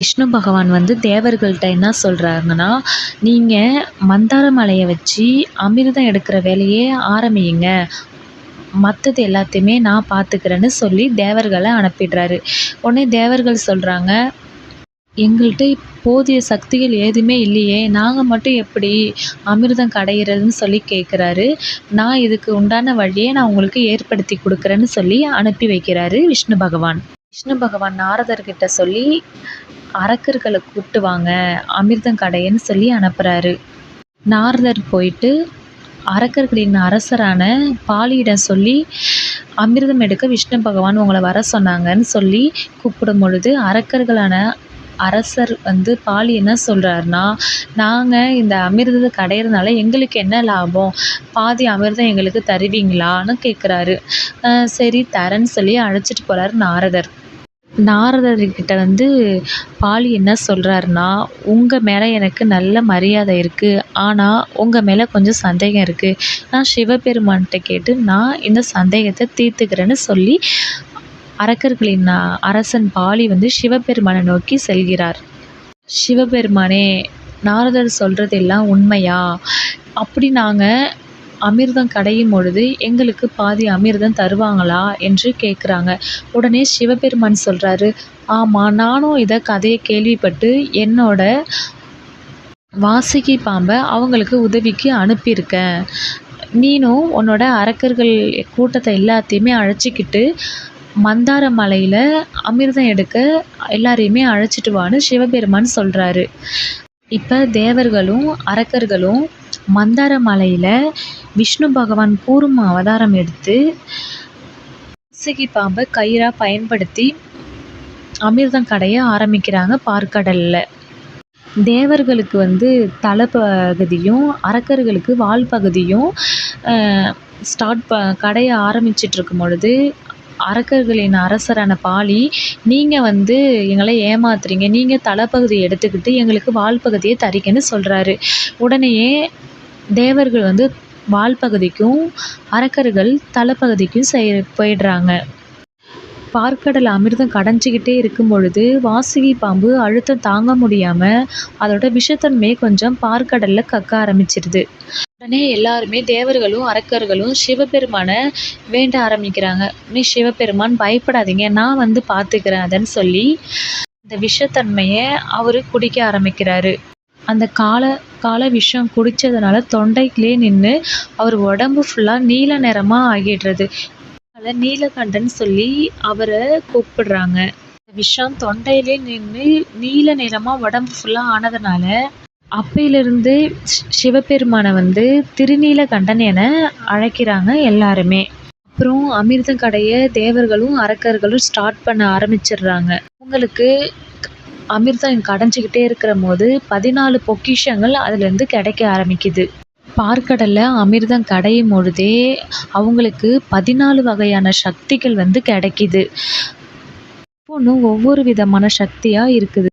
விஷ்ணு பகவான் வந்து தேவர்கள்ட்ட என்ன சொல்கிறாங்கன்னா, நீங்கள் மந்தார மலையை வச்சு அமிர்தம் எடுக்கிற வேலையே ஆரம்பியுங்க. மற்றது எல்லாத்தையுமே நான் பார்த்துக்கிறேன்னு சொல்லி தேவர்களை அனுப்பிடுறாரு. உடனே தேவர்கள் சொல்கிறாங்க, எங்கள்கிட்ட போதிய சக்திகள் ஏதுமே இல்லையே, நாங்கள் மட்டும் எப்படி அமிர்தம் கடையிறதுன்னு சொல்லி கேட்குறாரு. நான் இதுக்கு உண்டான வழியை நான் உங்களுக்கு ஏற்படுத்தி கொடுக்குறேன்னு சொல்லி அனுப்பி வைக்கிறாரு விஷ்ணு பகவான். விஷ்ணு பகவான் நாரதர்கிட்ட சொல்லி அரக்கர்களை கூப்பிட்டு வாங்க அமிர்தம் கடையன்னு சொல்லி அனுப்புகிறாரு. நாரதர் போயிட்டு அரக்கர்களின் அரசரான பாலியிடம் சொல்லி அமிர்தம் எடுக்க விஷ்ணு பகவான் உங்களை வர சொன்னாங்கன்னு சொல்லி கூப்பிடும் பொழுது அரக்கர்களான அரசர் வந்து பாலி என்ன சொல்கிறாருன்னா, நாங்கள் இந்த அமிர்தத்தை கடையிறதுனால எங்களுக்கு என்ன லாபம், பாதி அமிர்தம் எங்களுக்கு தருவீங்களான்னு கேட்குறாரு. சரி தரேன்னு சொல்லி அழைச்சிட்டு போகிறாரு நாரதர். நாரதர்கிட்ட வந்து பாலி என்ன சொல்கிறாருன்னா, உங்கள் மேலே எனக்கு நல்ல மரியாதை இருக்குது, ஆனால் உங்கள் மேலே கொஞ்சம் சந்தேகம் இருக்குது. நான் சிவபெருமான்கிட்ட கேட்டு நான் இந்த சந்தேகத்தை தீர்த்துக்கிறேன்னு சொல்லி அரக்கர்களின் அரசன் பாலி வந்து சிவபெருமானை நோக்கி செல்கிறார். சிவபெருமானே, நாரதர் சொல்கிறது எல்லாம் உண்மையா? அப்படி நாங்கள் அமிர்தம் கடையும் பொழுது எங்களுக்கு பாதி அமிர்தம் தருவாங்களா என்று கேட்குறாங்க. உடனே சிவபெருமான் சொல்கிறாரு, ஆமாம், நானும் இதை கதையை கேள்விப்பட்டு என்னோட வாசுகி பாம்பை அவங்களுக்கு உதவிக்கு அனுப்பியிருக்கேன். நீனும் உன்னோட அரக்கர்கள் கூட்டத்தை எல்லாத்தையுமே அழைச்சிக்கிட்டு மந்தார மலையில் அமிர்தம் எடுக்க எல்லாரையுமே அழைச்சிட்டு வான்னு சிவபெருமான் சொல்கிறாரு. இப்போ தேவர்களும் அரக்கர்களும் மந்தார மலையில் விஷ்ணு பகவான் கூர்ம அவதாரம் எடுத்து வாசுகி பாம்பை கயிறாக பயன்படுத்தி அமிர்தம் கடைய ஆரம்பிக்கிறாங்க பார்க்கடலில். தேவர்களுக்கு வந்து தலைப்பகுதியும் அரக்கர்களுக்கு வால் பகுதியும் கடைய ஆரம்பிச்சிட்ருக்கும் பொழுது அரக்கர்களின் அரசரான பாலி, நீங்கள் வந்து எங்களை ஏமாத்துறீங்க, நீங்கள் தலைப்பகுதியை எடுத்துக்கிட்டு எங்களுக்கு வால் பகுதியை தரீங்கன்னு சொல்கிறாரு. உடனேயே தேவர்கள் வந்து வால் பகுதிக்கும் அரக்கர்கள் தலைப்பகுதிக்கும் போயிடுறாங்க. பார்க்கடல் அமிர்தம் கடைஞ்சிக்கிட்டே இருக்கும் பொழுது வாசுகி பாம்பு அழுத்தம் தாங்க முடியாமல் அதோட விஷத்தன்மையை கொஞ்சம் பார்க்கடலில் கக்க ஆரம்பிச்சிருது. உடனே எல்லாருமே தேவர்களும் அரக்கர்களும் சிவபெருமானை வேண்ட ஆரம்பிக்கிறாங்க. நீ சிவபெருமான் பயப்படாதீங்க, நான் வந்து பார்த்துக்கிறேன் அதன்னு சொல்லி இந்த விஷத்தன்மையை அவர் குடிக்க ஆரம்பிக்கிறாரு. அந்த கால விஷம் குடித்ததுனால தொண்டைக்குள்ளே நின்று அவர் உடம்பு ஃபுல்லாக நீல நிறமாக ஆகிடுறது. அதனால் நீலகண்டன் சொல்லி அவரை கூப்பிடுறாங்க. விஷம் தொண்டையிலே நின்று நீல நிறமாக உடம்பு ஃபுல்லாக ஆனதுனால அப்பையிலிருந்து சிவபெருமானை வந்து திருநீலகண்டன் என அழைக்கிறாங்க எல்லாருமே. அப்புறம் அமிர்தம் கடைய தேவர்களும் அரக்கர்களும் ஸ்டார்ட் பண்ண ஆரம்பிச்சிடுறாங்க. உங்களுக்கு அமிர்தம் கடைஞ்சிக்கிட்டே இருக்கிற போது 14 பொக்கிஷங்கள் அதுலேருந்து கிடைக்க ஆரம்பிக்குது. பார்க்கடலில் அமிர்தம் கடையும் பொழுதே அவங்களுக்கு 14 வகையான சக்திகள் வந்து கிடைக்கிது. ஒவ்வொரு விதமான சக்தியாக இருக்குது.